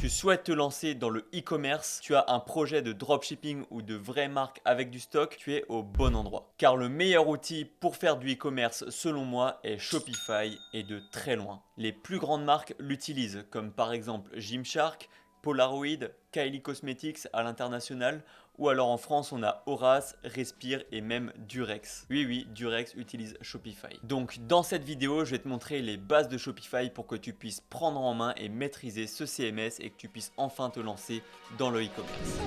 Tu souhaites te lancer dans le e-commerce, tu as un projet de dropshipping ou de vraie marque avec du stock, tu es au bon endroit. Car le meilleur outil pour faire du e-commerce selon moi est Shopify et de très loin. Les plus grandes marques l'utilisent comme par exemple Gymshark, Polaroid, Kylie Cosmetics à l'international, ou alors en France on a Horace, Respire et même Durex. Oui, Durex utilise Shopify. Donc dans cette vidéo je vais te montrer les bases de Shopify pour que tu puisses prendre en main et maîtriser ce CMS et que tu puisses enfin te lancer dans le e-commerce.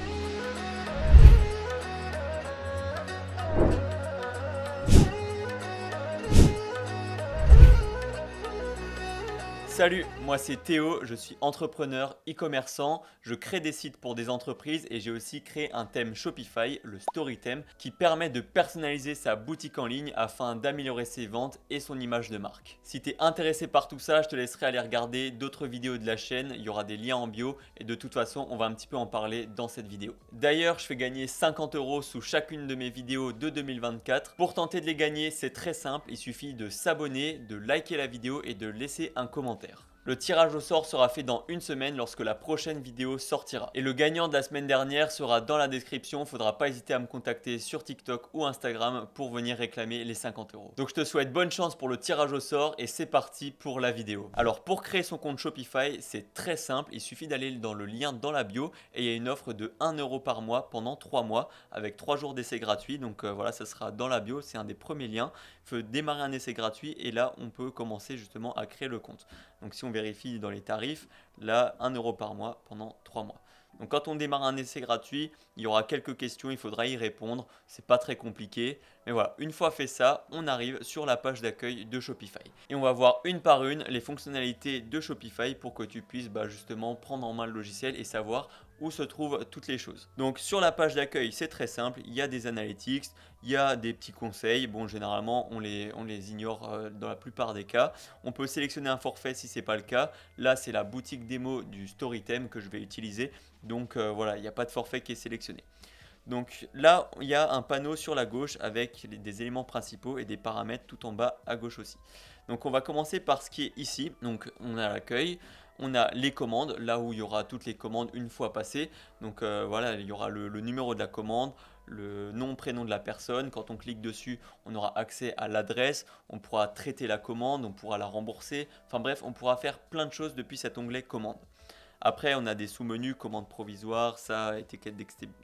Salut, moi c'est Théo, je suis entrepreneur e-commerçant, je crée des sites pour des entreprises et j'ai aussi créé un thème Shopify, le Story Theme, qui permet de personnaliser sa boutique en ligne afin d'améliorer ses ventes et son image de marque. Si tu es intéressé par tout ça, je te laisserai aller regarder d'autres vidéos de la chaîne, il y aura des liens en bio et de toute façon on va un petit peu en parler dans cette vidéo. D'ailleurs, je fais gagner 50 € sous chacune de mes vidéos de 2024. Pour tenter de les gagner, c'est très simple, il suffit de s'abonner, de liker la vidéo et de laisser un commentaire. Le tirage au sort sera fait dans une semaine lorsque la prochaine vidéo sortira. Et le gagnant de la semaine dernière sera dans la description. Il ne faudra pas hésiter à me contacter sur TikTok ou Instagram pour venir réclamer les 50 €. Donc je te souhaite bonne chance pour le tirage au sort et c'est parti pour la vidéo. Alors pour créer son compte Shopify, c'est très simple. Il suffit d'aller dans le lien dans la bio et il y a une offre de 1 € par mois pendant 3 mois avec 3 jours d'essai gratuit. Donc voilà, ça sera dans la bio. C'est un des premiers liens. Il faut démarrer un essai gratuit et là on peut commencer justement à créer le compte. Donc si on vérifie dans les tarifs, là 1 € par mois pendant 3 mois. Donc quand on démarre un essai gratuit, il y aura quelques questions, il faudra y répondre, c'est pas très compliqué. Mais voilà, une fois fait ça, on arrive sur la page d'accueil de Shopify. Et on va voir une par une les fonctionnalités de Shopify pour que tu puisses justement prendre en main le logiciel et savoir où se trouvent toutes les choses. Donc sur la page d'accueil, c'est très simple, il y a des analytics, il y a des petits conseils. Bon, généralement, on les ignore dans la plupart des cas. On peut sélectionner un forfait si ce n'est pas le cas. Là, c'est la boutique démo du Storytem que je vais utiliser. Donc voilà, il n'y a pas de forfait qui est sélectionné. Donc là, il y a un panneau sur la gauche avec des éléments principaux et des paramètres tout en bas à gauche aussi. Donc on va commencer par ce qui est ici. Donc on a l'accueil, on a les commandes, là où il y aura toutes les commandes une fois passées. Donc voilà, il y aura le numéro de la commande, le nom, prénom de la personne. Quand on clique dessus, on aura accès à l'adresse, on pourra traiter la commande, on pourra la rembourser. Enfin bref, on pourra faire plein de choses depuis cet onglet commande. Après, on a des sous-menus, commandes provisoires, ça, étiquette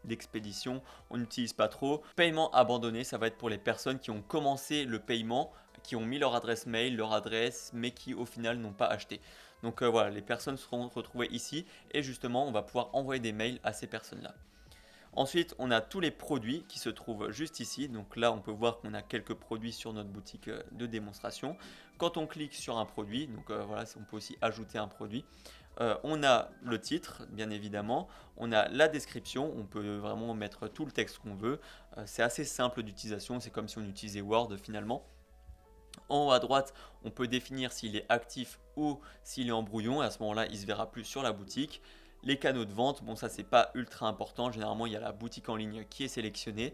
d'expédition, on n'utilise pas trop. Paiement abandonné, ça va être pour les personnes qui ont commencé le paiement, qui ont mis leur adresse mail, leur adresse, mais qui au final n'ont pas acheté. Donc voilà, les personnes seront retrouvées ici et justement, on va pouvoir envoyer des mails à ces personnes-là. Ensuite, on a tous les produits qui se trouvent juste ici. Donc là, on peut voir qu'on a quelques produits sur notre boutique de démonstration. Quand on clique sur un produit, donc voilà, on peut aussi ajouter un produit. On a le titre, bien évidemment. On a la description. On peut vraiment mettre tout le texte qu'on veut. C'est assez simple d'utilisation. C'est comme si on utilisait Word finalement. En haut à droite, on peut définir s'il est actif ou s'il est en brouillon. Et à ce moment-là, il ne se verra plus sur la boutique. Les canaux de vente, bon ça c'est pas ultra important, généralement il y a la boutique en ligne qui est sélectionnée.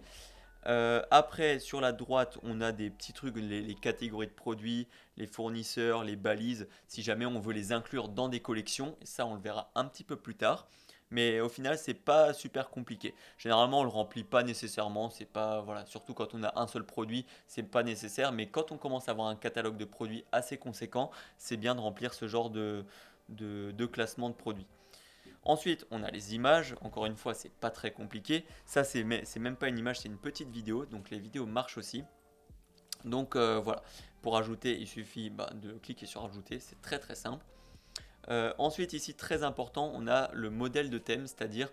Après sur la droite on a des petits trucs, les catégories de produits, les fournisseurs, les balises, si jamais on veut les inclure dans des collections, et ça on le verra un petit peu plus tard. Mais au final c'est pas super compliqué. Généralement on le remplit pas nécessairement, c'est pas voilà, surtout quand on a un seul produit, c'est pas nécessaire, mais quand on commence à avoir un catalogue de produits assez conséquent, c'est bien de remplir ce genre de classement de produits. Ensuite, on a les images. Encore une fois, c'est pas très compliqué. Ça, c'est même pas une image, c'est une petite vidéo. Donc, les vidéos marchent aussi. Donc, voilà. Pour ajouter, il suffit de cliquer sur ajouter. C'est très très simple. Ensuite, ici, très important, on a le modèle de thème, c'est-à-dire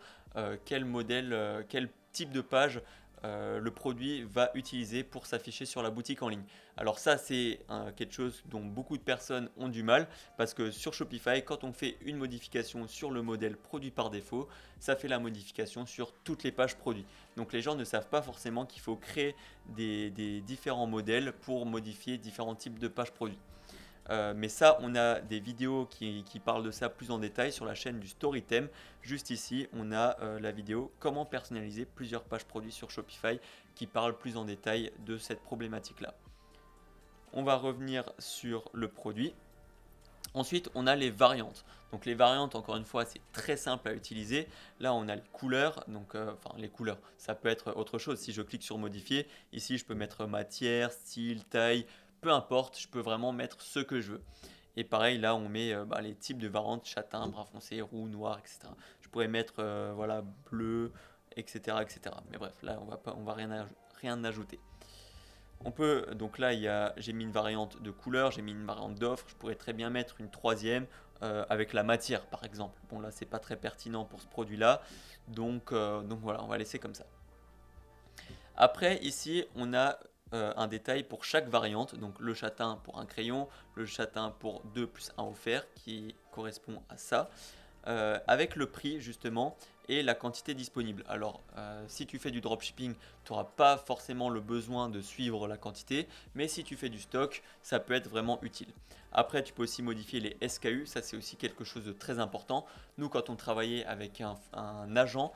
quel modèle, quel type de page le produit va utiliser pour s'afficher sur la boutique en ligne. Alors ça, c'est quelque chose dont beaucoup de personnes ont du mal parce que sur Shopify, quand on fait une modification sur le modèle produit par défaut, ça fait la modification sur toutes les pages produits. Donc les gens ne savent pas forcément qu'il faut créer des différents modèles pour modifier différents types de pages produits. Mais ça, on a des vidéos qui parlent de ça plus en détail sur la chaîne du Storytem. Juste ici, on a la vidéo comment personnaliser plusieurs pages produits sur Shopify qui parle plus en détail de cette problématique-là. On va revenir sur le produit. Ensuite, on a les variantes. Donc les variantes, encore une fois, c'est très simple à utiliser. Là, on a les couleurs. Donc, enfin, les couleurs, ça peut être autre chose. Si je clique sur modifier, ici, je peux mettre matière, style, taille, peu importe. Je peux vraiment mettre ce que je veux. Et pareil, là, on met les types de variantes, châtain, brun foncé, roux, noir, etc. Je pourrais mettre voilà, bleu, etc., etc. Mais bref, là, on va rien ajouter. On peut, donc là, j'ai mis une variante de couleur, j'ai mis une variante d'offre. Je pourrais très bien mettre une troisième avec la matière, par exemple. Bon, là, c'est pas très pertinent pour ce produit-là. Donc voilà, on va laisser comme ça. Après, ici, on a un détail pour chaque variante. Donc le châtain pour un crayon, le châtain pour 2 plus 1 offert qui correspond à ça. Avec le prix justement et la quantité disponible. Alors si tu fais du dropshipping, tu n'auras pas forcément le besoin de suivre la quantité, mais si tu fais du stock, ça peut être vraiment utile. Après, tu peux aussi modifier les SKU, ça c'est aussi quelque chose de très important. Nous, quand on travaillait avec un agent,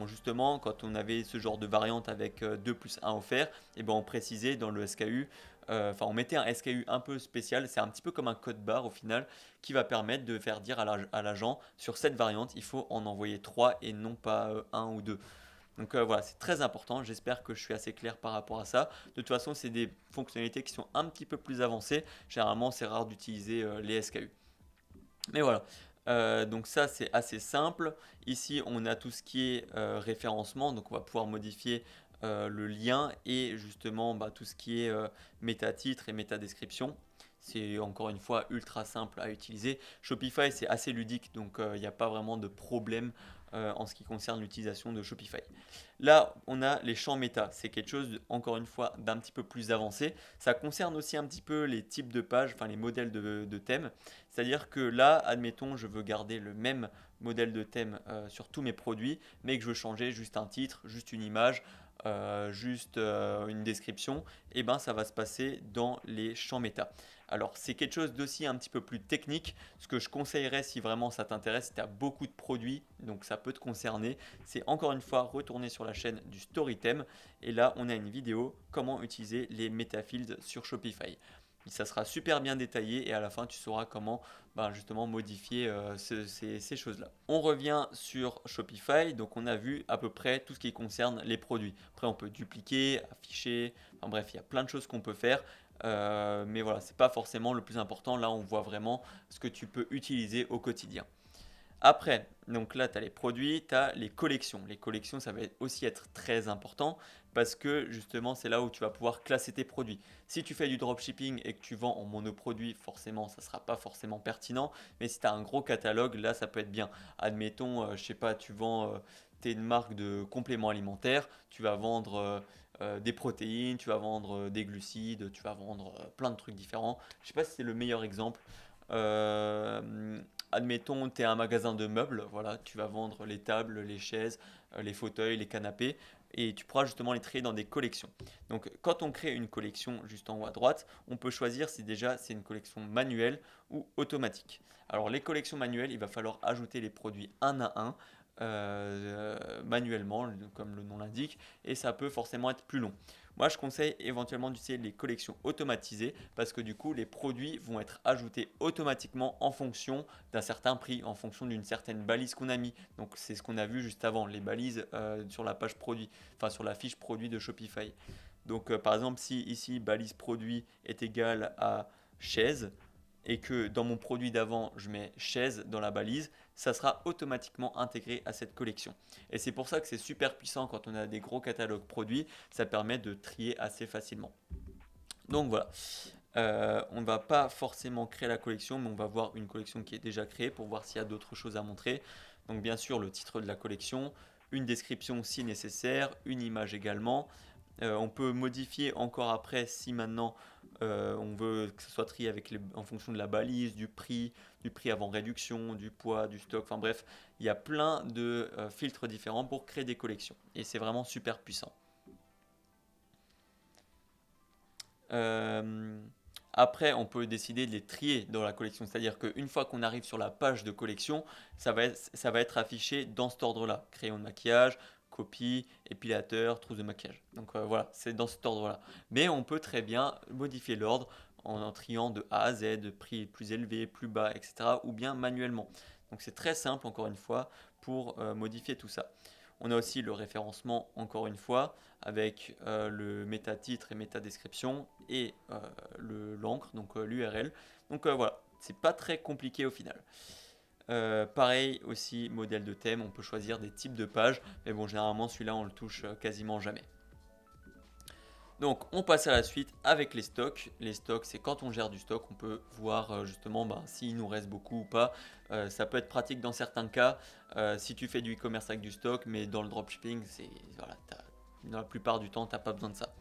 justement, quand on avait ce genre de variante avec 2 plus 1 offert, et ben on précisait dans le SKU, on mettait un SKU un peu spécial, c'est un petit peu comme un code barre au final, qui va permettre de faire dire à l'agent, sur cette variante, il faut en envoyer 3 et non pas 1 ou 2. Donc voilà, c'est très important. J'espère que je suis assez clair par rapport à ça. De toute façon, c'est des fonctionnalités qui sont un petit peu plus avancées. Généralement, c'est rare d'utiliser les SKU. Mais voilà. Donc ça, c'est assez simple. Ici, on a tout ce qui est référencement. Donc on va pouvoir modifier le lien et justement tout ce qui est méta-titre et méta-description. C'est encore une fois ultra simple à utiliser. Shopify, c'est assez ludique, donc il n'y a pas vraiment de problème en ce qui concerne l'utilisation de Shopify. Là, on a les champs méta. C'est quelque chose, encore une fois, d'un petit peu plus avancé. Ça concerne aussi un petit peu les types de pages, enfin les modèles de thèmes. C'est-à-dire que là, admettons, je veux garder le même modèle de thème sur tous mes produits, mais que je veux changer juste un titre, juste une image, juste une description, et ben ça va se passer dans les champs méta. Alors c'est quelque chose d'aussi un petit peu plus technique. Ce que je conseillerais si vraiment ça t'intéresse, si tu as beaucoup de produits, donc ça peut te concerner, c'est encore une fois retourner sur la chaîne du Storytem. Et là on a une vidéo comment utiliser les metafields sur Shopify. Ça sera super bien détaillé et à la fin tu sauras comment justement modifier ces choses-là. On revient sur Shopify, donc on a vu à peu près tout ce qui concerne les produits. Après on peut dupliquer, afficher, enfin bref il y a plein de choses qu'on peut faire. Mais voilà, c'est pas forcément le plus important. Là, on voit vraiment ce que tu peux utiliser au quotidien. Après, donc là, tu as les produits, tu as les collections. Les collections, ça va aussi être très important parce que justement, c'est là où tu vas pouvoir classer tes produits. Si tu fais du dropshipping et que tu vends en monoproduit, forcément, ça ne sera pas forcément pertinent. Mais si tu as un gros catalogue, là, ça peut être bien. Admettons, je sais pas, tu vends, tu es une marque de compléments alimentaires, tu vas vendre des protéines, tu vas vendre des glucides, tu vas vendre plein de trucs différents. Je sais pas si c'est le meilleur exemple. Admettons, tu es un magasin de meubles, voilà, tu vas vendre les tables, les chaises, les fauteuils, les canapés, et tu pourras justement les trier dans des collections. Donc, quand on crée une collection juste en haut à droite, on peut choisir si déjà c'est une collection manuelle ou automatique. Alors, les collections manuelles, il va falloir ajouter les produits un à un. Manuellement, comme le nom l'indique, et ça peut forcément être plus long. Moi, je conseille éventuellement d'utiliser les collections automatisées parce que du coup, les produits vont être ajoutés automatiquement en fonction d'un certain prix, en fonction d'une certaine balise qu'on a mis. Donc, c'est ce qu'on a vu juste avant, les balises sur la page produit, enfin sur la fiche produit de Shopify. Donc, par exemple, si ici balise produit est égale à chaise et que dans mon produit d'avant, je mets chaise dans la balise, ça sera automatiquement intégré à cette collection. Et c'est pour ça que c'est super puissant quand on a des gros catalogues produits, ça permet de trier assez facilement. Donc voilà, on ne va pas forcément créer la collection, mais on va voir une collection qui est déjà créée pour voir s'il y a d'autres choses à montrer. Donc bien sûr le titre de la collection, une description si nécessaire, une image également. On peut modifier encore après si maintenant on veut que ce soit trié en fonction de la balise, du prix avant réduction, du poids, du stock, enfin bref, il y a plein de filtres différents pour créer des collections et c'est vraiment super puissant. Après, on peut décider de les trier dans la collection, c'est-à-dire qu'une fois qu'on arrive sur la page de collection, ça va être affiché dans cet ordre-là. Crayon de maquillage, copie, épilateur, trousse de maquillage. Donc voilà, c'est dans cet ordre-là. Mais on peut très bien modifier l'ordre en triant de A à Z, de prix plus élevé, plus bas, etc. ou bien manuellement. Donc c'est très simple encore une fois pour modifier tout ça. On a aussi le référencement encore une fois avec le méta-titre et méta-description et l'encre, donc l'URL. Donc voilà, c'est pas très compliqué au final. Pareil aussi, modèle de thème, on peut choisir des types de pages, mais bon, généralement celui-là on le touche quasiment jamais. Donc on passe à la suite avec les stocks. Les stocks, c'est quand on gère du stock, on peut voir justement s'il nous reste beaucoup ou pas. Ça peut être pratique dans certains cas si tu fais du e-commerce avec du stock, mais dans le dropshipping, voilà, dans la plupart du temps, tu n'as pas besoin de ça.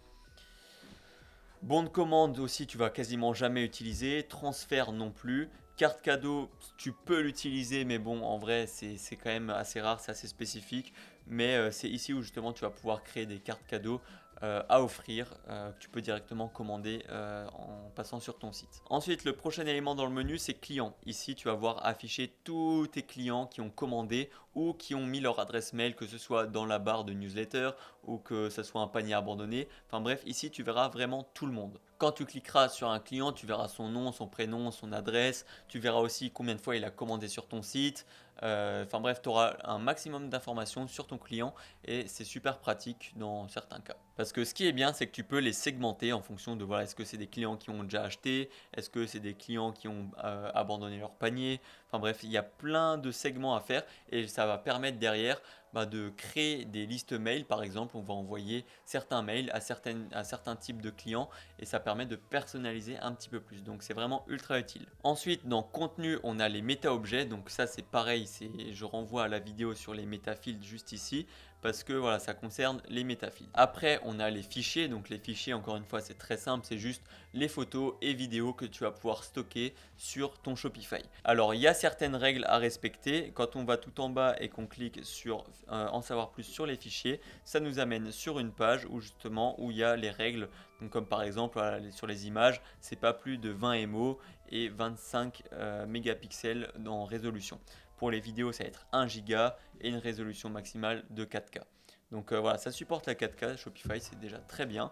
Bon de commande aussi, tu vas quasiment jamais utiliser. Transfert non plus. Carte cadeau, tu peux l'utiliser, mais bon, en vrai, c'est quand même assez rare, c'est assez spécifique. Mais c'est ici où justement tu vas pouvoir créer des cartes cadeaux à offrir que tu peux directement commander en passant sur ton site. Ensuite, le prochain élément dans le menu, c'est clients. Ici, tu vas voir afficher tous tes clients qui ont commandé ou qui ont mis leur adresse mail, que ce soit dans la barre de newsletter ou que ce soit un panier abandonné. Enfin bref, ici, tu verras vraiment tout le monde. Quand tu cliqueras sur un client, tu verras son nom, son prénom, son adresse. Tu verras aussi combien de fois il a commandé sur ton site. Enfin bref, tu auras un maximum d'informations sur ton client et c'est super pratique dans certains cas. Parce que ce qui est bien, c'est que tu peux les segmenter en fonction de voilà, est-ce que c'est des clients qui ont déjà acheté, est-ce que c'est des clients qui ont abandonné leur panier. Enfin bref, il y a plein de segments à faire et ça va permettre derrière de créer des listes mail. Par exemple, on va envoyer certains mails à certains types de clients et ça permet de personnaliser un petit peu plus. Donc c'est vraiment ultra utile. Ensuite, dans contenu, on a les méta-objets. Donc ça, c'est pareil, je renvoie à la vidéo sur les méta-fields juste ici parce que voilà, ça concerne les méta-fields. Après, on a les fichiers. Donc les fichiers, encore une fois, c'est très simple, c'est juste les photos et vidéos que tu vas pouvoir stocker sur ton Shopify. Alors, il y a certaines règles à respecter. Quand on va tout en bas et qu'on clique sur en savoir plus sur les fichiers, ça nous amène sur une page où il y a les règles. Donc, comme par exemple, voilà, sur les images, c'est pas plus de 20 MO et 25 mégapixels en résolution. Pour les vidéos, ça va être 1 giga et une résolution maximale de 4K. Donc voilà, ça supporte la 4K, Shopify, c'est déjà très bien.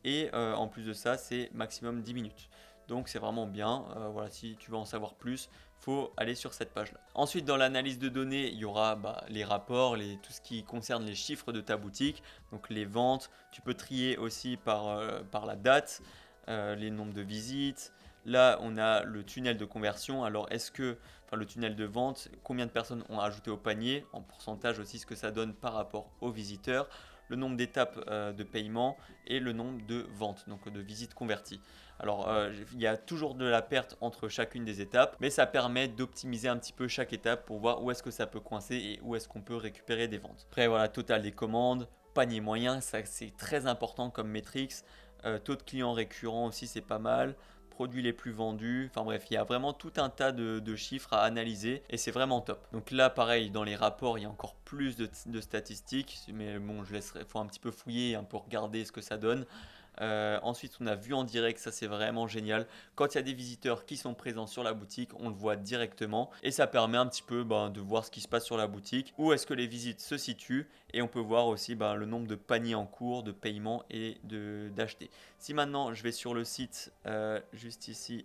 Et en plus de ça, c'est maximum 10 minutes. Donc c'est vraiment bien. Voilà, si tu veux en savoir plus, faut aller sur cette page-là. Ensuite, dans l'analyse de données, il y aura les rapports, tout ce qui concerne les chiffres de ta boutique, donc les ventes. Tu peux trier aussi par la date, les nombres de visites. Là, on a le tunnel de conversion. Alors, le tunnel de vente, combien de personnes ont ajouté au panier, en pourcentage aussi ce que ça donne par rapport aux visiteurs, le nombre d'étapes de paiement et le nombre de ventes, donc de visites converties. Alors, il y a toujours de la perte entre chacune des étapes, mais ça permet d'optimiser un petit peu chaque étape pour voir où est-ce que ça peut coincer et où est-ce qu'on peut récupérer des ventes. Après, voilà, total des commandes, panier moyen, ça c'est très important comme métrique. Taux de clients récurrents aussi, c'est pas mal. Produits les plus vendus, enfin bref, il y a vraiment tout un tas de chiffres à analyser et c'est vraiment top. Donc là, pareil, dans les rapports, il y a encore plus de statistiques, mais bon, faut un petit peu fouiller, un peu regarder ce que ça donne. Ensuite, on a vu en direct, ça c'est vraiment génial. Quand il y a des visiteurs qui sont présents sur la boutique, on le voit directement et ça permet un petit peu de voir ce qui se passe sur la boutique, où est-ce que les visites se situent et on peut voir aussi le nombre de paniers en cours, de paiement et d'acheter. Si maintenant je vais sur le site juste ici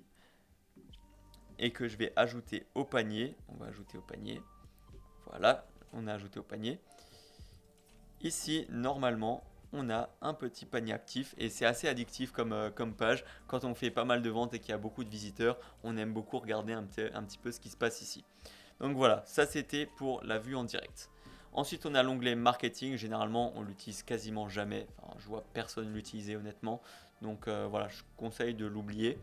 et que je vais ajouter au panier, on va ajouter au panier. Voilà, on a ajouté au panier. Ici, normalement, on a un petit panier actif et c'est assez addictif comme page. Quand on fait pas mal de ventes et qu'il y a beaucoup de visiteurs, on aime beaucoup regarder un petit peu ce qui se passe ici. Donc voilà, ça c'était pour la vue en direct. Ensuite, on a l'onglet marketing. Généralement, on l'utilise quasiment jamais. Enfin, je vois personne l'utiliser honnêtement. Donc voilà, je conseille de l'oublier.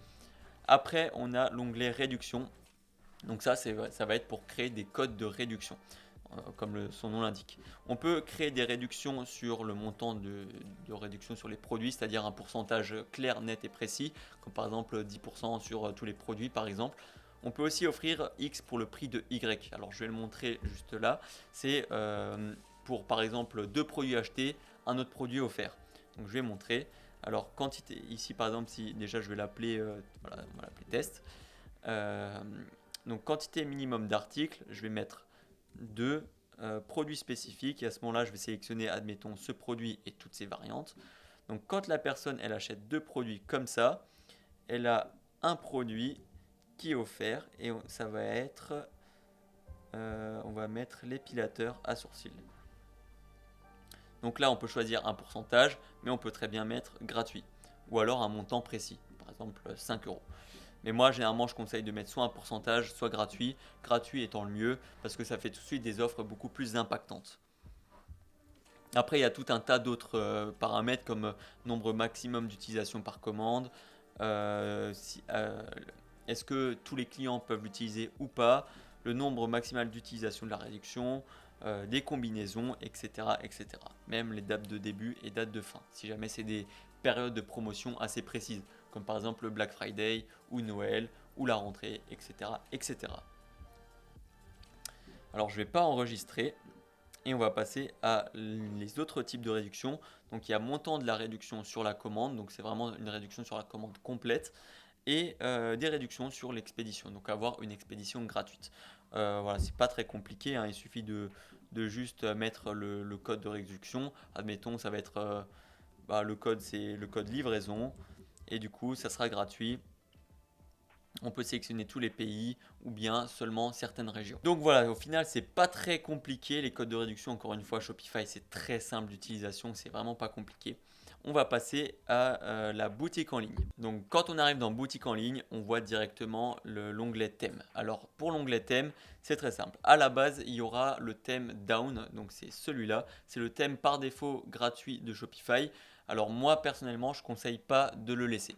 Après, on a l'onglet réduction. Donc ça va être pour créer des codes de réduction. Comme son nom l'indique. On peut créer des réductions sur le montant de réduction sur les produits, c'est-à-dire un pourcentage clair, net et précis, comme par exemple 10% sur tous les produits par exemple. On peut aussi offrir X pour le prix de Y. Alors je vais le montrer juste là. C'est pour par exemple 2 produits achetés, un autre produit offert. Donc je vais montrer. Alors quantité, ici par exemple, si déjà je vais l'appeler, voilà, on va l'appeler test. Donc quantité minimum d'articles, je vais mettre 2 produits spécifiques et à ce moment là je vais sélectionner admettons ce produit et toutes ses variantes. Donc quand la personne elle achète 2 produits comme ça, elle a un produit qui est offert et ça va être, on va mettre l'épilateur à sourcils. Donc là, on peut choisir un pourcentage, mais on peut très bien mettre gratuit ou alors un montant précis, par exemple 5 euros. Mais moi, généralement, je conseille de mettre soit un pourcentage, soit gratuit. Gratuit étant le mieux parce que ça fait tout de suite des offres beaucoup plus impactantes. Après, il y a tout un tas d'autres paramètres comme nombre maximum d'utilisation par commande, est-ce que tous les clients peuvent l'utiliser ou pas, le nombre maximal d'utilisation de la réduction, des combinaisons, etc., etc. Même les dates de début et dates de fin, si jamais c'est des périodes de promotion assez précises, comme par exemple le Black Friday ou Noël ou la rentrée, etc., etc. Alors je ne vais pas enregistrer et on va passer à les autres types de réductions. Donc il y a montant de la réduction sur la commande, donc c'est vraiment une réduction sur la commande complète, et des réductions sur l'expédition, donc avoir une expédition gratuite. Voilà, c'est pas très compliqué, hein, il suffit de juste mettre le code de réduction. Admettons, ça va être le code, c'est le code livraison, et du coup, ça sera gratuit. On peut sélectionner tous les pays ou bien seulement certaines régions. Donc voilà, au final, c'est pas très compliqué. Les codes de réduction, encore une fois, Shopify, c'est très simple d'utilisation, c'est vraiment pas compliqué. On va passer à la boutique en ligne. Donc quand on arrive dans boutique en ligne, on voit directement l'onglet thème. Alors pour l'onglet thème, c'est très simple. À la base, il y aura le thème Down, donc c'est celui-là. C'est le thème par défaut gratuit de Shopify. Alors moi personnellement, je ne conseille pas de le laisser.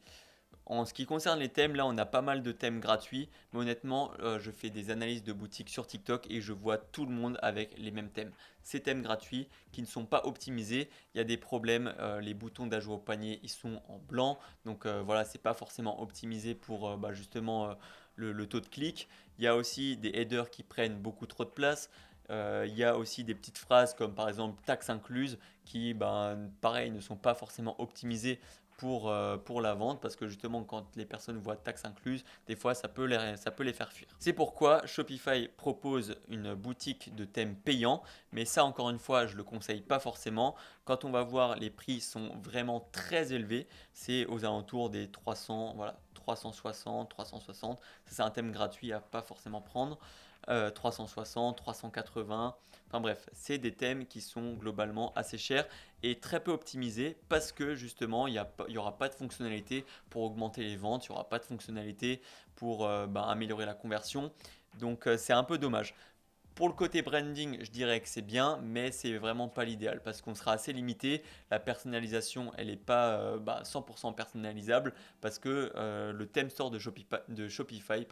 En ce qui concerne les thèmes, là on a pas mal de thèmes gratuits, mais honnêtement je fais des analyses de boutiques sur TikTok et je vois tout le monde avec les mêmes thèmes. Ces thèmes gratuits qui ne sont pas optimisés, il y a des problèmes, les boutons d'ajout au panier ils sont en blanc, donc voilà, c'est pas forcément optimisé pour justement le taux de clic. Il y a aussi des headers qui prennent beaucoup trop de place. Il y a aussi des petites phrases comme par exemple taxe incluse qui pareil ne sont pas forcément optimisées pour la vente, parce que justement quand les personnes voient taxe incluse, des fois ça peut les faire fuir. C'est pourquoi Shopify propose une boutique de thèmes payants, mais ça encore une fois je le conseille pas forcément. Quand on va voir, les prix sont vraiment très élevés, c'est aux alentours des 300, voilà, 360, 360. Ça c'est un thème gratuit à pas forcément prendre. 360, 380, enfin bref, c'est des thèmes qui sont globalement assez chers et très peu optimisés parce que justement il n'y aura pas de fonctionnalité pour augmenter les ventes, il n'y aura pas de fonctionnalité pour améliorer la conversion, donc c'est un peu dommage. Pour le côté branding, je dirais que c'est bien, mais c'est vraiment pas l'idéal parce qu'on sera assez limité. La personnalisation, elle n'est pas 100% personnalisable parce que le theme store de Shopify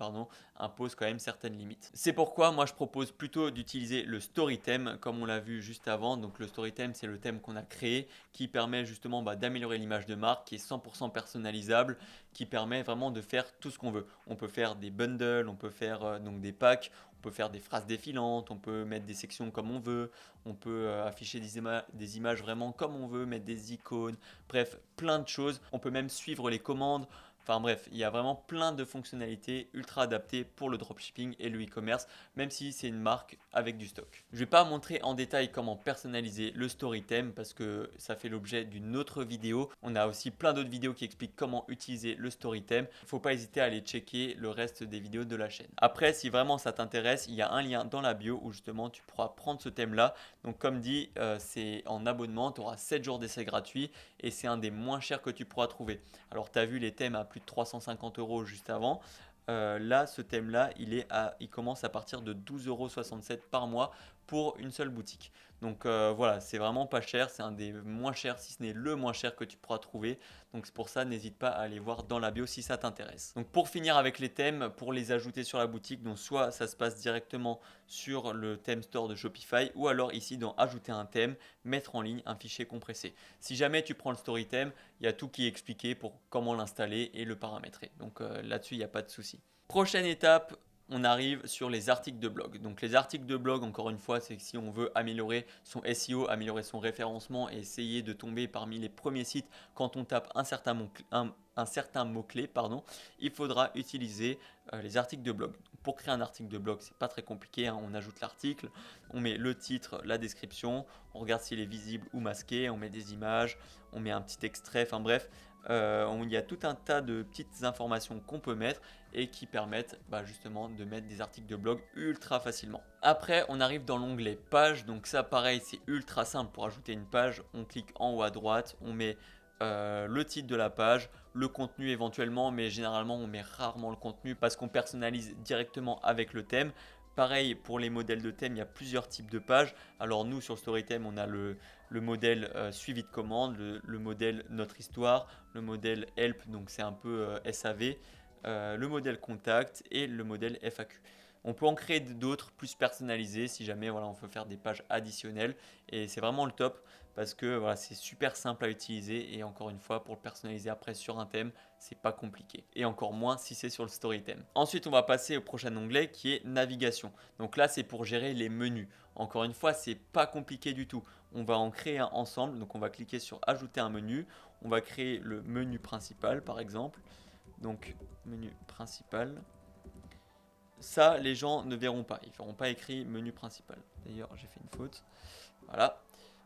impose quand même certaines limites. C'est pourquoi moi je propose plutôt d'utiliser le story theme comme on l'a vu juste avant. Donc le story theme, c'est le thème qu'on a créé qui permet justement d'améliorer l'image de marque, qui est 100% personnalisable, qui permet vraiment de faire tout ce qu'on veut. On peut faire des bundles, on peut faire donc des packs. On peut faire des phrases défilantes, on peut mettre des sections comme on veut, on peut afficher des images vraiment comme on veut, mettre des icônes, bref, plein de choses. On peut même suivre les commandes. Enfin bref, il y a vraiment plein de fonctionnalités ultra adaptées pour le dropshipping et le e-commerce, même si c'est une marque avec du stock. Je ne vais pas montrer en détail comment personnaliser le story theme parce que ça fait l'objet d'une autre vidéo. On a aussi plein d'autres vidéos qui expliquent comment utiliser le story theme. Il ne faut pas hésiter à aller checker le reste des vidéos de la chaîne. Après, si vraiment ça t'intéresse, il y a un lien dans la bio où justement tu pourras prendre ce thème-là. Donc comme dit, c'est en abonnement, tu auras 7 jours d'essai gratuit et c'est un des moins chers que tu pourras trouver. Alors tu as vu les thèmes à plus de 350 euros juste avant. Là, ce thème-là, il commence à partir de 12,67 € par mois pour une seule boutique. Donc voilà, c'est vraiment pas cher, c'est un des moins chers, si ce n'est le moins cher que tu pourras trouver. Donc c'est pour ça, n'hésite pas à aller voir dans la bio si ça t'intéresse. Donc pour finir avec les thèmes, pour les ajouter sur la boutique, donc soit ça se passe directement sur le thème store de Shopify, ou alors ici dans ajouter un thème, mettre en ligne un fichier compressé. Si jamais tu prends le story theme, il y a tout qui est expliqué pour comment l'installer et le paramétrer. Donc là-dessus, il n'y a pas de souci. Prochaine étape, on arrive sur les articles de blog. Donc les articles de blog, encore une fois, c'est que si on veut améliorer son SEO, améliorer son référencement et essayer de tomber parmi les premiers sites quand on tape un certain mot-clé, il faudra utiliser les articles de blog. Pour créer un article de blog, c'est pas très compliqué, hein. On ajoute l'article, on met le titre, la description, on regarde s'il est visible ou masqué, on met des images, on met un petit extrait, enfin bref, Il y a tout un tas de petites informations qu'on peut mettre et qui permettent justement de mettre des articles de blog ultra facilement. Après, on arrive dans l'onglet page. Donc ça, pareil, c'est ultra simple. Pour ajouter une page, on clique en haut à droite, on met le titre de la page, le contenu éventuellement, mais généralement on met rarement le contenu parce qu'on personnalise directement avec le thème. Pareil pour les modèles de thème, il y a plusieurs types de pages. Alors nous sur StoryTheme, on a le modèle suivi de commande, le modèle notre histoire, le modèle help, donc c'est un peu SAV, le modèle contact et le modèle FAQ. On peut en créer d'autres plus personnalisés si jamais on veut faire des pages additionnelles, et c'est vraiment le top parce que c'est super simple à utiliser, et encore une fois pour le personnaliser après sur un thème, c'est pas compliqué, et encore moins si c'est sur le story theme. Ensuite on va passer au prochain onglet qui est navigation. Donc là c'est pour gérer les menus. Encore une fois c'est pas compliqué du tout. On va en créer un ensemble, donc on va cliquer sur ajouter un menu, on va créer le menu principal par exemple. Donc menu principal. Ça, les gens ne verront pas. Ils ne verront pas écrit menu principal. D'ailleurs, j'ai fait une faute. Voilà.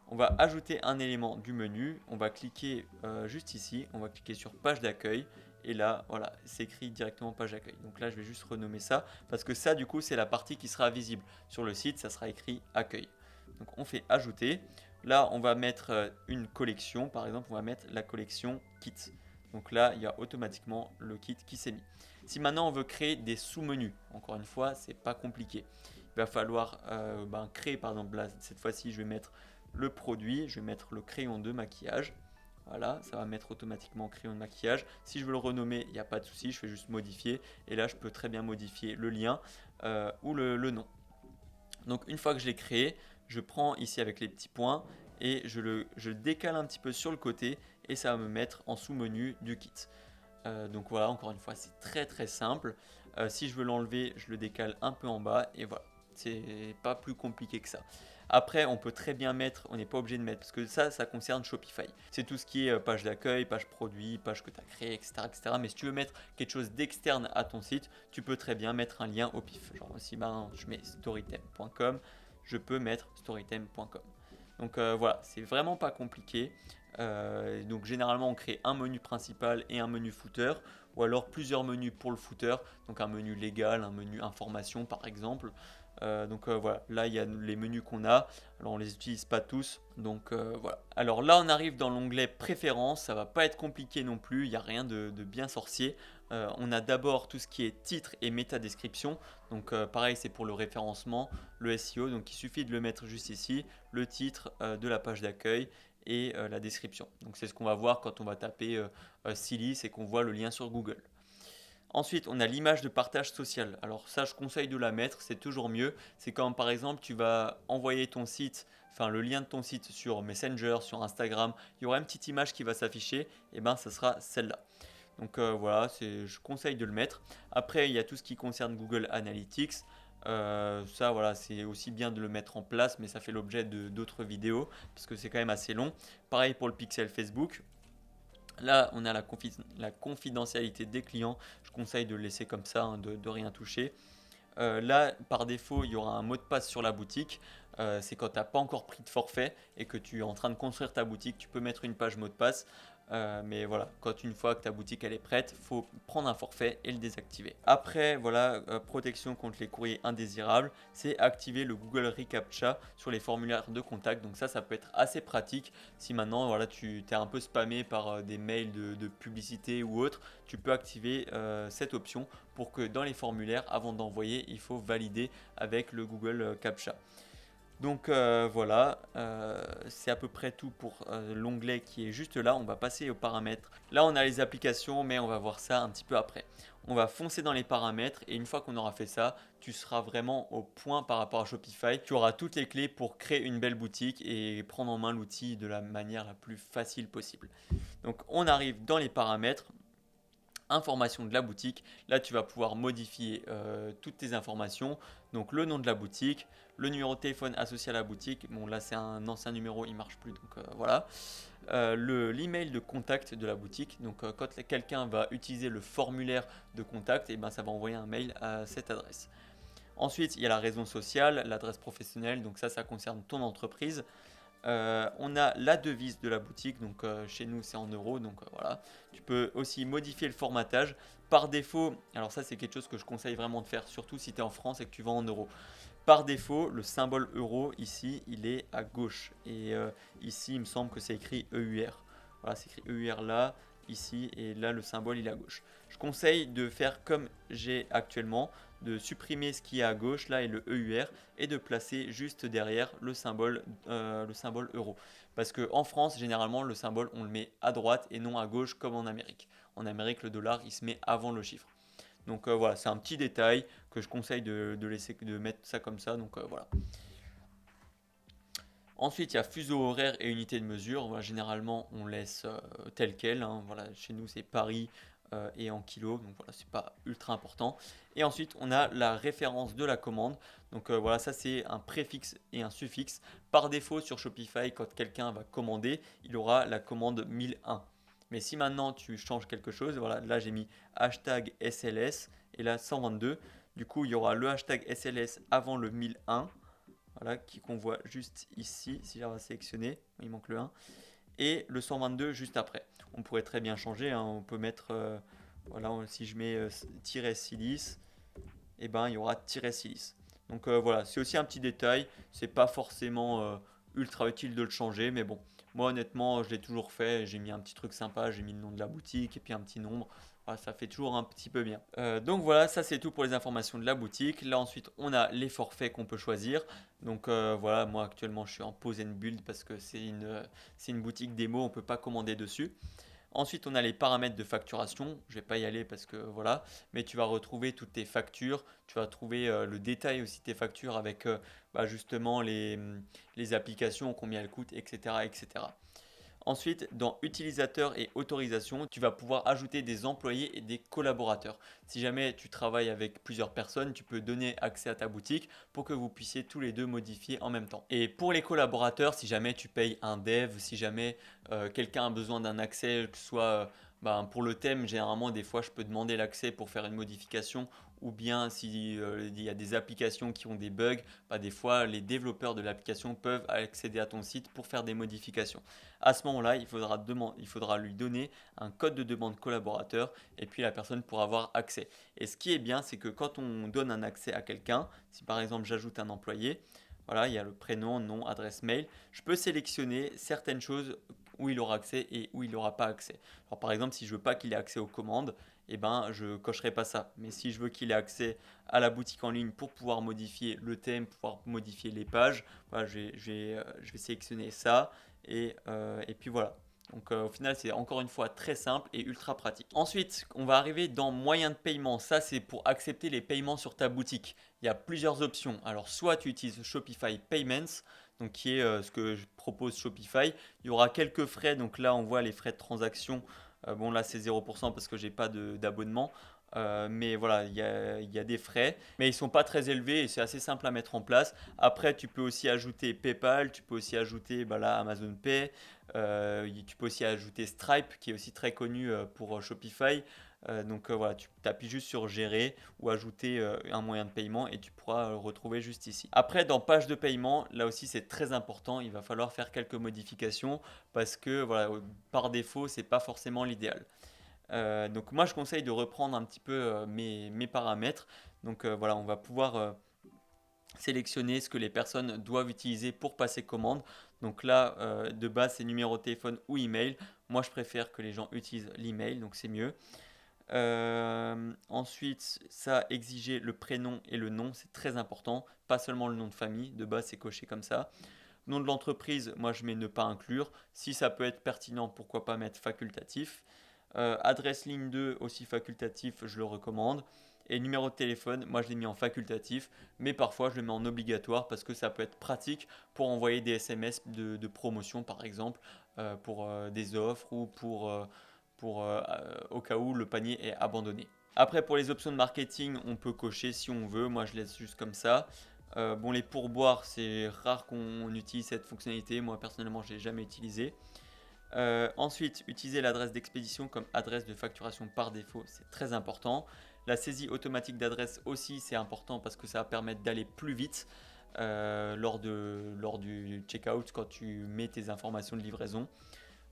On va ajouter un élément du menu. On va cliquer juste ici. On va cliquer sur page d'accueil. Et là, voilà, c'est écrit directement page d'accueil. Donc là, je vais juste renommer ça. Parce que ça, du coup, c'est la partie qui sera visible. Sur le site, ça sera écrit accueil. Donc on fait ajouter. Là, on va mettre une collection. Par exemple, on va mettre la collection kit. Donc là, il y a automatiquement le kit qui s'est mis. Si maintenant on veut créer des sous-menus, encore une fois, c'est pas compliqué. Il va falloir créer, par exemple, là, cette fois-ci, je vais mettre le produit, je vais mettre le crayon de maquillage. Voilà, ça va mettre automatiquement crayon de maquillage. Si je veux le renommer, il n'y a pas de souci, je fais juste modifier. Et là, je peux très bien modifier le lien ou le nom. Donc, une fois que je l'ai créé, je prends ici avec les petits points et je le décale un petit peu sur le côté, et ça va me mettre en sous-menu du kit. Donc voilà, encore une fois, c'est très très simple. Si je veux l'enlever, je le décale un peu en bas, et voilà, c'est pas plus compliqué que ça. Après, on peut très bien mettre, on n'est pas obligé de mettre, parce que ça concerne Shopify. C'est tout ce qui est page d'accueil, page produit, page que tu as créée, etc., etc. Mais si tu veux mettre quelque chose d'externe à ton site, tu peux très bien mettre un lien au pif. Genre si je mets storytheme.com, je peux mettre storytheme.com. Donc voilà, c'est vraiment pas compliqué. Donc généralement on crée un menu principal et un menu footer, ou alors plusieurs menus pour le footer, donc un menu légal, un menu information par exemple. Voilà, là il y a les menus qu'on a, alors on les utilise pas tous, donc voilà. Alors là on arrive dans l'onglet préférences, ça va pas être compliqué non plus, il n'y a rien de bien sorcier. On a d'abord tout ce qui est titre et méta description, donc pareil c'est pour le référencement, le SEO, donc il suffit de le mettre juste ici, le titre de la page d'accueil et la description. Donc c'est ce qu'on va voir quand on va taper Silly, c'est qu'on voit le lien sur Google. Ensuite, on a l'image de partage social. Alors ça, je conseille de la mettre, c'est toujours mieux. C'est quand par exemple, tu vas envoyer ton site, enfin le lien de ton site sur Messenger, sur Instagram, il y aura une petite image qui va s'afficher, et ben ça sera celle-là. Donc voilà, je conseille de le mettre. Après, il y a tout ce qui concerne Google Analytics. Ça, voilà, c'est aussi bien de le mettre en place, mais ça fait l'objet d'autres vidéos parce que c'est quand même assez long. Pareil pour le pixel Facebook. Là, on a la confidentialité des clients. Je conseille de le laisser comme ça, hein, de rien toucher. Là, par défaut, il y aura un mot de passe sur la boutique. C'est quand tu n'as pas encore pris de forfait et que tu es en train de construire ta boutique, tu peux mettre une page mot de passe. Mais voilà, quand une fois que ta boutique elle est prête, il faut prendre un forfait et le désactiver. Après, voilà, protection contre les courriers indésirables, c'est activer le Google Recaptcha sur les formulaires de contact. Donc ça peut être assez pratique. Si maintenant, voilà, tu es un peu spammé par des mails de publicité ou autre, tu peux activer cette option pour que dans les formulaires, avant d'envoyer, il faut valider avec le Google Captcha. Donc voilà, c'est à peu près tout pour l'onglet qui est juste là. On va passer aux paramètres. Là, on a les applications, mais on va voir ça un petit peu après. On va foncer dans les paramètres, et une fois qu'on aura fait ça, tu seras vraiment au point par rapport à Shopify. Tu auras toutes les clés pour créer une belle boutique et prendre en main l'outil de la manière la plus facile possible. Donc on arrive dans les paramètres. Information de la boutique, là tu vas pouvoir modifier toutes tes informations, donc le nom de la boutique, le numéro de téléphone associé à la boutique, bon là c'est un ancien numéro, il marche plus, donc voilà, l'email de contact de la boutique, donc quand quelqu'un va utiliser le formulaire de contact, et ben ça va envoyer un mail à cette adresse. Ensuite il y a la raison sociale, l'adresse professionnelle, donc ça concerne ton entreprise. On a la devise de la boutique, donc chez nous c'est en euros, donc voilà. Tu peux aussi modifier le formatage. Par défaut, alors ça c'est quelque chose que je conseille vraiment de faire, surtout si tu es en France et que tu vends en euros. Par défaut, le symbole euro ici, il est à gauche. Et ici, il me semble que c'est écrit EUR. Voilà, c'est écrit EUR là, ici, et là, le symbole, il est à gauche. Je conseille de faire comme j'ai actuellement, de supprimer ce qui est à gauche, là, et le EUR, et de placer juste derrière le symbole euro. Parce qu'en France, généralement, le symbole, on le met à droite et non à gauche, comme en Amérique. En Amérique, le dollar, il se met avant le chiffre. Donc voilà, c'est un petit détail que je conseille de mettre ça comme ça. Donc voilà. Ensuite, il y a fuseau horaire et unité de mesure. Voilà, généralement, on laisse tel quel, hein. Voilà, chez nous, c'est Paris et en kilos. Donc voilà, c'est pas ultra important. Et ensuite, on a la référence de la commande. Donc voilà, ça c'est un préfixe et un suffixe. Par défaut, sur Shopify, quand quelqu'un va commander, il aura la commande 1001. Mais si maintenant tu changes quelque chose, voilà, là j'ai mis hashtag SLS et là 122. Du coup, il y aura le hashtag SLS avant le 1001. Voilà, qu'on voit juste ici, si j'arrive à sélectionner, il manque le 1, et le 122 juste après. On pourrait très bien changer, hein, on peut mettre, voilà, si je mets -silice, et ben il y aura -silice. Donc voilà, c'est aussi un petit détail, c'est pas forcément ultra utile de le changer, mais bon, moi honnêtement, je l'ai toujours fait, j'ai mis un petit truc sympa, j'ai mis le nom de la boutique et puis un petit nombre. Voilà, ça fait toujours un petit peu bien. Donc voilà, ça c'est tout pour les informations de la boutique. Là ensuite, on a les forfaits qu'on peut choisir. Donc voilà, moi actuellement je suis en pause and build parce que c'est une boutique démo, on ne peut pas commander dessus. Ensuite, on a les paramètres de facturation. Je ne vais pas y aller parce que voilà, mais tu vas retrouver toutes tes factures. Tu vas trouver le détail aussi de tes factures avec justement les applications, combien elles coûtent, etc., etc. Ensuite, dans utilisateur et autorisation, tu vas pouvoir ajouter des employés et des collaborateurs. Si jamais tu travailles avec plusieurs personnes, tu peux donner accès à ta boutique pour que vous puissiez tous les deux modifier en même temps. Et pour les collaborateurs, si jamais tu payes un dev, si jamais quelqu'un a besoin d'un accès, que ce soit pour le thème, généralement des fois je peux demander l'accès pour faire une modification, ou bien s'il y a des applications qui ont des bugs, des fois les développeurs de l'application peuvent accéder à ton site pour faire des modifications. À ce moment-là, il faudra lui donner un code de demande collaborateur et puis la personne pourra avoir accès. Et ce qui est bien, c'est que quand on donne un accès à quelqu'un, si par exemple j'ajoute un employé, voilà, il y a le prénom, nom, adresse mail, je peux sélectionner certaines choses où il aura accès et où il n'aura pas accès. Alors, par exemple, si je veux pas qu'il ait accès aux commandes, eh ben, je cocherai pas ça. Mais si je veux qu'il ait accès à la boutique en ligne pour pouvoir modifier le thème, pouvoir modifier les pages, voilà, je vais sélectionner ça et puis voilà. Donc au final, c'est encore une fois très simple et ultra pratique. Ensuite, on va arriver dans moyens de paiement. Ça, c'est pour accepter les paiements sur ta boutique. Il y a plusieurs options. Alors, soit tu utilises Shopify Payments, donc qui est ce que je propose Shopify. Il y aura quelques frais. Donc là, on voit les frais de transaction. Bon, là, c'est 0% parce que j'ai pas d'abonnement. Mais voilà, il y a des frais, mais ils sont pas très élevés et c'est assez simple à mettre en place. Après, tu peux aussi ajouter PayPal, tu peux aussi ajouter là, Amazon Pay, tu peux aussi ajouter Stripe qui est aussi très connu pour Shopify. Donc voilà, tu t'appuies juste sur gérer ou ajouter un moyen de paiement et tu pourras le retrouver juste ici. Après, dans page de paiement, là aussi c'est très important, il va falloir faire quelques modifications parce que voilà, par défaut, c'est pas forcément l'idéal. Donc moi je conseille de reprendre un petit peu mes paramètres. Donc voilà, on va pouvoir sélectionner ce que les personnes doivent utiliser pour passer commande. Donc là, de base, c'est numéro de téléphone ou email. Moi, je préfère que les gens utilisent l'email, donc c'est mieux. Ensuite, ça, exiger le prénom et le nom, c'est très important. Pas seulement le nom de famille, de base, c'est coché comme ça. Nom de l'entreprise, moi, je mets ne pas inclure. Si ça peut être pertinent, pourquoi pas mettre facultatif. Adresse ligne 2 aussi facultatif, je le recommande. Et numéro de téléphone, moi je l'ai mis en facultatif, mais parfois je le mets en obligatoire parce que ça peut être pratique pour envoyer des SMS de promotion par exemple, pour des offres ou au cas où le panier est abandonné. Après pour les options de marketing, on peut cocher si on veut, moi je laisse juste comme ça. Bon les pourboires, c'est rare qu'on utilise cette fonctionnalité, moi personnellement je ne l'ai jamais utilisé. Ensuite, utiliser l'adresse d'expédition comme adresse de facturation par défaut, c'est très important. La saisie automatique d'adresse aussi, c'est important parce que ça va permettre d'aller plus vite. lors du checkout quand tu mets tes informations de livraison.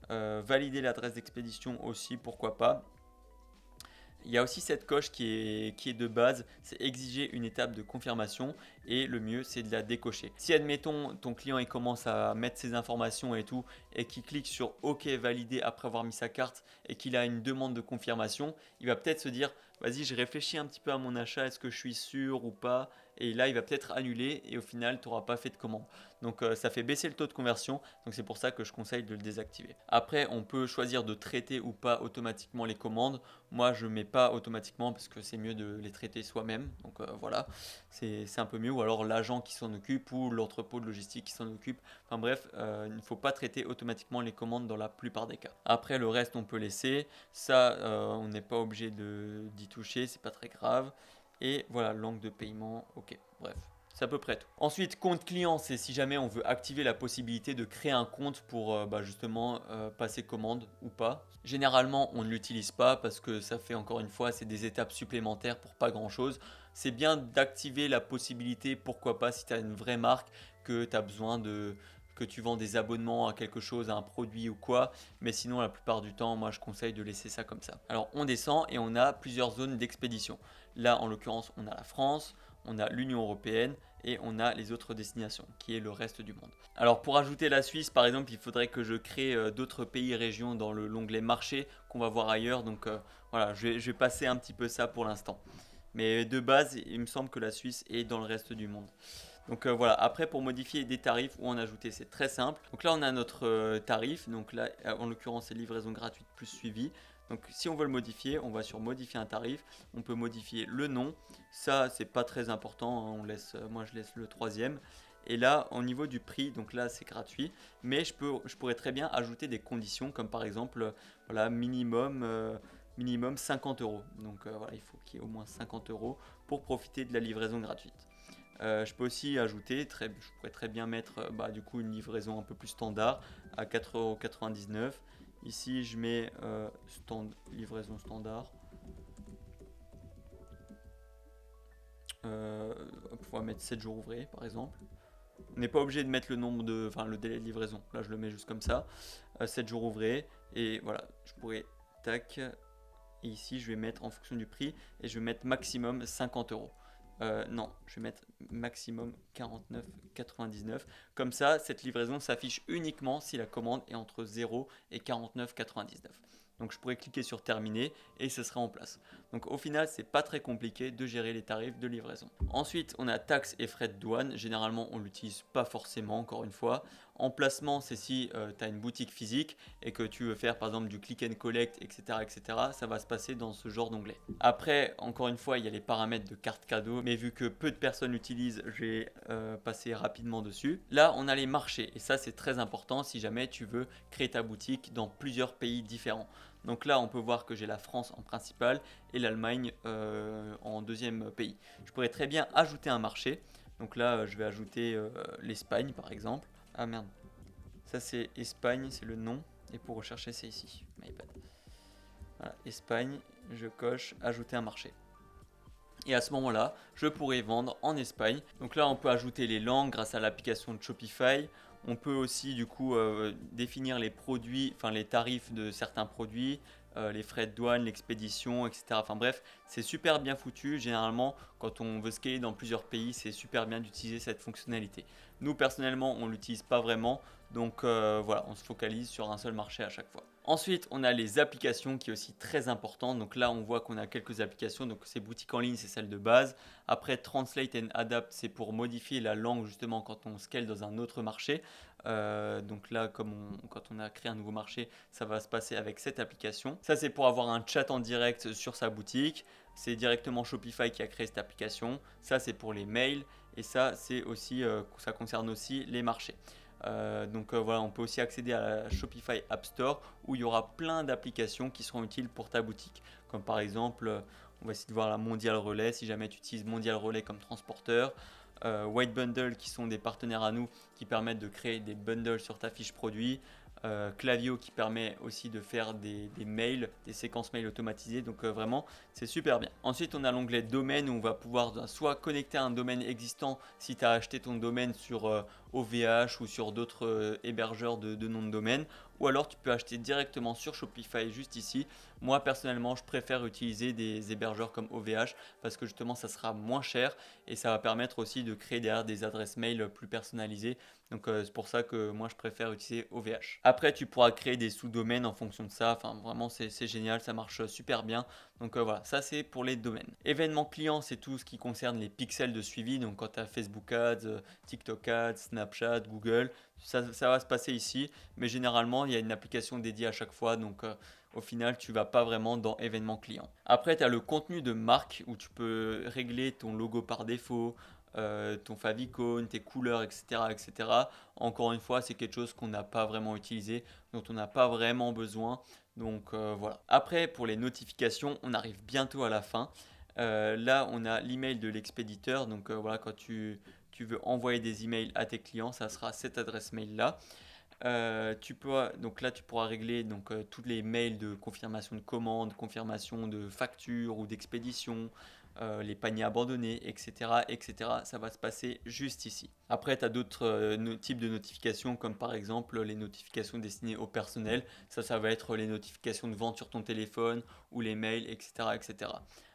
Valider l'adresse d'expédition aussi, pourquoi pas. Il y a aussi cette coche qui est de base, c'est exiger une étape de confirmation et le mieux c'est de la décocher. Si admettons ton client il commence à mettre ses informations et tout et qu'il clique sur OK valider après avoir mis sa carte et qu'il a une demande de confirmation, il va peut-être se dire vas-y je réfléchis un petit peu à mon achat, est-ce que je suis sûr ou pas, et là il va peut-être annuler et au final tu n'auras pas fait de commande. Donc ça fait baisser le taux de conversion, donc c'est pour ça que je conseille de le désactiver. Après on peut choisir de traiter ou pas automatiquement les commandes. Moi je ne mets pas automatiquement parce que c'est mieux de les traiter soi-même, donc voilà, c'est un peu mieux, ou alors l'agent qui s'en occupe ou l'entrepôt de logistique qui s'en occupe. Enfin bref, il ne faut pas traiter automatiquement les commandes dans la plupart des cas. Après le reste on peut laisser, ça on n'est pas obligé d'y toucher, c'est pas très grave. Et voilà, langue de paiement, ok, bref. C'est à peu près tout. Ensuite, compte client, c'est si jamais on veut activer la possibilité de créer un compte pour justement passer commande ou pas. Généralement, on ne l'utilise pas parce que ça fait encore une fois, c'est des étapes supplémentaires pour pas grand chose. C'est bien d'activer la possibilité, pourquoi pas, si tu as une vraie marque, que tu as besoin que tu vends des abonnements à quelque chose, à un produit ou quoi. Mais sinon, la plupart du temps, moi, je conseille de laisser ça comme ça. Alors, on descend et on a plusieurs zones d'expédition. Là, en l'occurrence, on a la France, on a l'Union européenne et on a les autres destinations, qui est le reste du monde. Alors pour ajouter la Suisse, par exemple, il faudrait que je crée d'autres pays et régions dans l'onglet marché qu'on va voir ailleurs. Donc voilà, je vais passer un petit peu ça pour l'instant. Mais de base, il me semble que la Suisse est dans le reste du monde. Donc voilà, après pour modifier des tarifs ou en ajouter, c'est très simple. Donc là on a notre tarif, donc là en l'occurrence c'est livraison gratuite plus suivi. Donc si on veut le modifier, on va sur modifier un tarif, on peut modifier le nom, ça c'est pas très important, hein, moi je laisse le troisième. Et là au niveau du prix, donc là c'est gratuit, mais je pourrais très bien ajouter des conditions comme par exemple voilà, minimum 50 euros. Donc voilà, il faut qu'il y ait au moins 50 euros pour profiter de la livraison gratuite. Je peux aussi ajouter, je pourrais très bien mettre du coup une livraison un peu plus standard à 4,99 €. Ici je mets livraison standard. On va mettre 7 jours ouvrés par exemple. On n'est pas obligé de mettre le délai de livraison. Là je le mets juste comme ça. 7 jours ouvrés. Et voilà, je pourrais tac. Et ici je vais mettre en fonction du prix et je vais mettre maximum 50 euros. Non, je vais mettre maximum 49,99. Comme ça, cette livraison s'affiche uniquement si la commande est entre 0 et 49,99. Donc je pourrais cliquer sur terminer et ce sera en place. Donc au final, c'est pas très compliqué de gérer les tarifs de livraison. Ensuite, on a taxes et frais de douane. Généralement, on l'utilise pas forcément, encore une fois. Emplacement, c'est si tu as une boutique physique et que tu veux faire par exemple du click and collect, etc., etc. Ça va se passer dans ce genre d'onglet. Après, encore une fois, il y a les paramètres de carte cadeau, mais vu que peu de personnes l'utilisent, je vais passer rapidement dessus. Là, on a les marchés et ça, c'est très important si jamais tu veux créer ta boutique dans plusieurs pays différents. Donc là, on peut voir que j'ai la France en principal et l'Allemagne en deuxième pays. Je pourrais très bien ajouter un marché. Donc là, je vais ajouter l'Espagne par exemple. Ah merde, ça c'est Espagne, c'est le nom. Et pour rechercher, c'est ici. My bad. Voilà, Espagne, je coche ajouter un marché. Et à ce moment-là, je pourrais vendre en Espagne. Donc là, on peut ajouter les langues grâce à l'application de Shopify. On peut aussi du coup définir les produits, enfin les tarifs de certains produits, les frais de douane, l'expédition, etc. Enfin bref, c'est super bien foutu. Généralement, quand on veut scaler dans plusieurs pays, c'est super bien d'utiliser cette fonctionnalité. Nous, personnellement, on ne l'utilise pas vraiment. Donc voilà, on se focalise sur un seul marché à chaque fois. Ensuite, on a les applications qui est aussi très important. Donc là, on voit qu'on a quelques applications. Donc ces boutiques en ligne, c'est celle de base. Après, Translate and Adapt, c'est pour modifier la langue justement quand on scale dans un autre marché. Donc là, quand on a créé un nouveau marché, ça va se passer avec cette application. Ça, c'est pour avoir un chat en direct sur sa boutique. C'est directement Shopify qui a créé cette application. Ça, c'est pour les mails. Et ça, c'est aussi, ça concerne aussi les marchés. Donc voilà, on peut aussi accéder à la Shopify App Store où il y aura plein d'applications qui seront utiles pour ta boutique. Comme par exemple, on va essayer de voir la Mondial Relay si jamais tu utilises Mondial Relay comme transporteur. White Bundle qui sont des partenaires à nous qui permettent de créer des bundles sur ta fiche produit. Klaviyo qui permet aussi de faire des mails, des séquences mails automatisées. Donc vraiment, c'est super bien. Ensuite, on a l'onglet domaine où on va pouvoir soit connecter à un domaine existant si tu as acheté ton domaine sur OVH ou sur d'autres hébergeurs de noms de domaine. Ou alors tu peux acheter directement sur Shopify juste ici. Moi personnellement, je préfère utiliser des hébergeurs comme OVH parce que justement ça sera moins cher et ça va permettre aussi de créer derrière des adresses mail plus personnalisées. Donc c'est pour ça que moi je préfère utiliser OVH. Après tu pourras créer des sous-domaines en fonction de ça. Enfin vraiment c'est génial, ça marche super bien. Donc voilà, ça c'est pour les domaines. Événements clients, c'est tout ce qui concerne les pixels de suivi. Donc quand tu as Facebook Ads, TikTok Ads, Snapchat, Google, ça va se passer ici. Mais généralement, il y a une application dédiée à chaque fois. Donc au final, tu vas pas vraiment dans événements clients. Après, tu as le contenu de marque où tu peux régler ton logo par défaut, ton favicon, tes couleurs, etc., etc. Encore une fois, c'est quelque chose qu'on n'a pas vraiment utilisé, dont on n'a pas vraiment besoin. Donc voilà. Après, pour les notifications, on arrive bientôt à la fin. Là, on a l'email de l'expéditeur. Donc voilà, quand tu veux envoyer des emails à tes clients, ça sera cette adresse mail là. Donc là, tu pourras régler tous les mails de confirmation de commande, confirmation de facture ou d'expédition, les paniers abandonnés, etc., etc. Ça va se passer juste ici. Après, tu as d'autres types de notifications, comme par exemple les notifications destinées au personnel. Ça va être les notifications de vente sur ton téléphone ou les mails, etc., etc.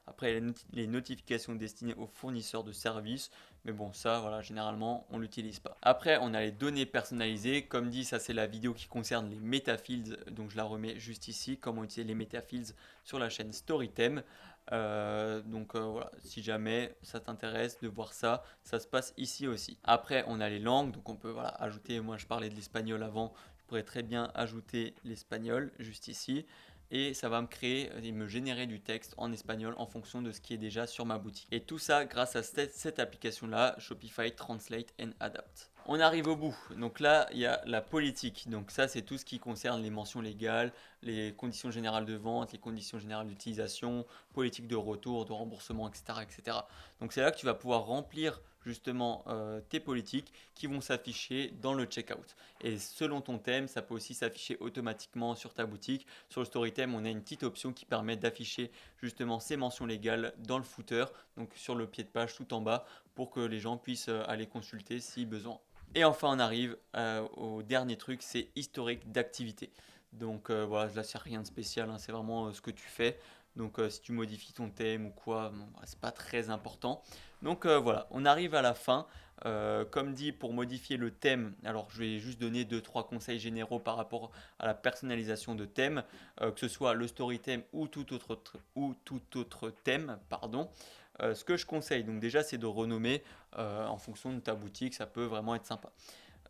Après, les notifications destinées aux fournisseurs de services. Mais bon, ça, voilà, généralement, on ne l'utilise pas. Après, on a les données personnalisées. Comme dit, ça, c'est la vidéo qui concerne les metafields. Donc, je la remets juste ici. Comment utiliser les metafields sur la chaîne Storytem. Voilà, si jamais ça t'intéresse de voir ça, ça se passe ici aussi. Après, on a les langues. Donc, on peut voilà, ajouter, moi, je parlais de l'espagnol avant. Je pourrais très bien ajouter l'espagnol juste ici. Et ça va me créer et me générer du texte en espagnol en fonction de ce qui est déjà sur ma boutique. Et tout ça grâce à cette application-là, Shopify Translate and Adapt. On arrive au bout. Donc là, il y a la politique. Donc ça, c'est tout ce qui concerne les mentions légales, les conditions générales de vente, les conditions générales d'utilisation, politique de retour, de remboursement, etc., etc. Donc c'est là que tu vas pouvoir remplir justement tes politiques qui vont s'afficher dans le checkout. Et selon ton thème, ça peut aussi s'afficher automatiquement sur ta boutique. Sur le Storytem, on a une petite option qui permet d'afficher justement ces mentions légales dans le footer, donc sur le pied de page tout en bas, pour que les gens puissent aller consulter si besoin. Et enfin, on arrive au dernier truc, c'est historique d'activité. Donc voilà, là, c'est rien de spécial, hein, c'est vraiment ce que tu fais. Donc si tu modifies ton thème ou quoi, bon, c'est pas très important. Donc voilà, on arrive à la fin. Comme dit, pour modifier le thème, alors je vais juste donner 2-3 conseils généraux par rapport à la personnalisation de thème, que ce soit le story theme ou tout autre thème, pardon. Ce que je conseille, donc déjà, c'est de renommer en fonction de ta boutique, ça peut vraiment être sympa.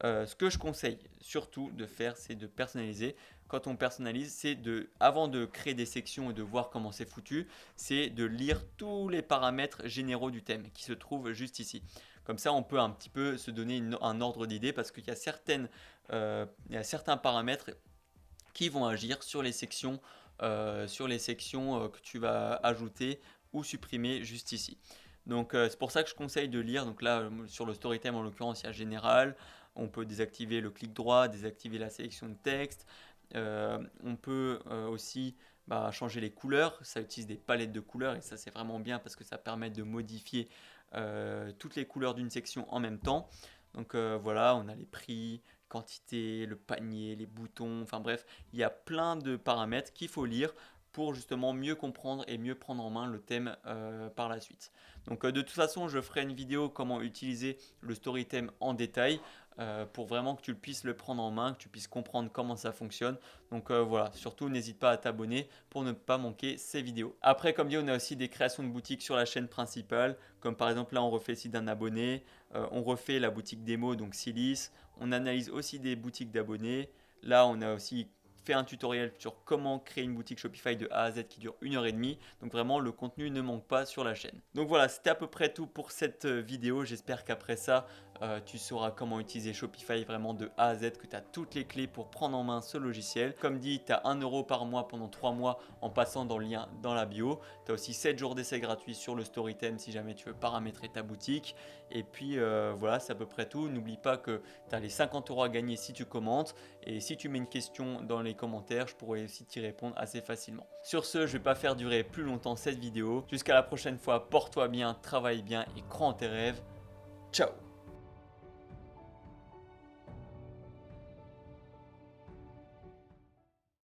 Ce que je conseille surtout de faire, c'est de personnaliser. Quand on personnalise, c'est avant de créer des sections et de voir comment c'est foutu, c'est de lire tous les paramètres généraux du thème qui se trouvent juste ici. Comme ça, on peut un petit peu se donner un ordre d'idée parce qu'il y a certains paramètres qui vont agir sur les sections, que tu vas ajouter ou supprimer juste ici. Donc c'est pour ça que je conseille de lire. Donc là, sur le Storytime en l'occurrence, il y a général. On peut désactiver le clic droit, désactiver la sélection de texte. On peut aussi changer les couleurs. Ça utilise des palettes de couleurs et ça c'est vraiment bien parce que ça permet de modifier toutes les couleurs d'une section en même temps. Donc voilà, on a les prix, quantité, le panier, les boutons, enfin bref, il y a plein de paramètres qu'il faut lire pour justement mieux comprendre et mieux prendre en main le thème par la suite. Donc de toute façon, je ferai une vidéo comment utiliser le Storytime en détail pour vraiment que tu puisses le prendre en main, que tu puisses comprendre comment ça fonctionne. Donc voilà, surtout n'hésite pas à t'abonner pour ne pas manquer ces vidéos. Après, comme dit, on a aussi des créations de boutiques sur la chaîne principale, comme par exemple là on refait le site d'un abonné, on refait la boutique démo, donc Silis, on analyse aussi des boutiques d'abonnés. Là on a aussi fait un tutoriel sur comment créer une boutique Shopify de A à Z qui dure 1h30. Donc vraiment, le contenu ne manque pas sur la chaîne. Donc voilà, c'était à peu près tout pour cette vidéo. J'espère qu'après ça, tu sauras comment utiliser Shopify vraiment de A à Z, que tu as toutes les clés pour prendre en main ce logiciel. Comme dit, tu as 1 euro par mois pendant 3 mois en passant dans le lien dans la bio. Tu as aussi 7 jours d'essai gratuits sur le Storytime si jamais tu veux paramétrer ta boutique. Et puis voilà, c'est à peu près tout. N'oublie pas que tu as les 50 euros à gagner si tu commentes. Et si tu mets une question dans les commentaires, je pourrais aussi t'y répondre assez facilement. Sur ce, je ne vais pas faire durer plus longtemps cette vidéo. Jusqu'à la prochaine fois, porte-toi bien, travaille bien et crois en tes rêves. Ciao!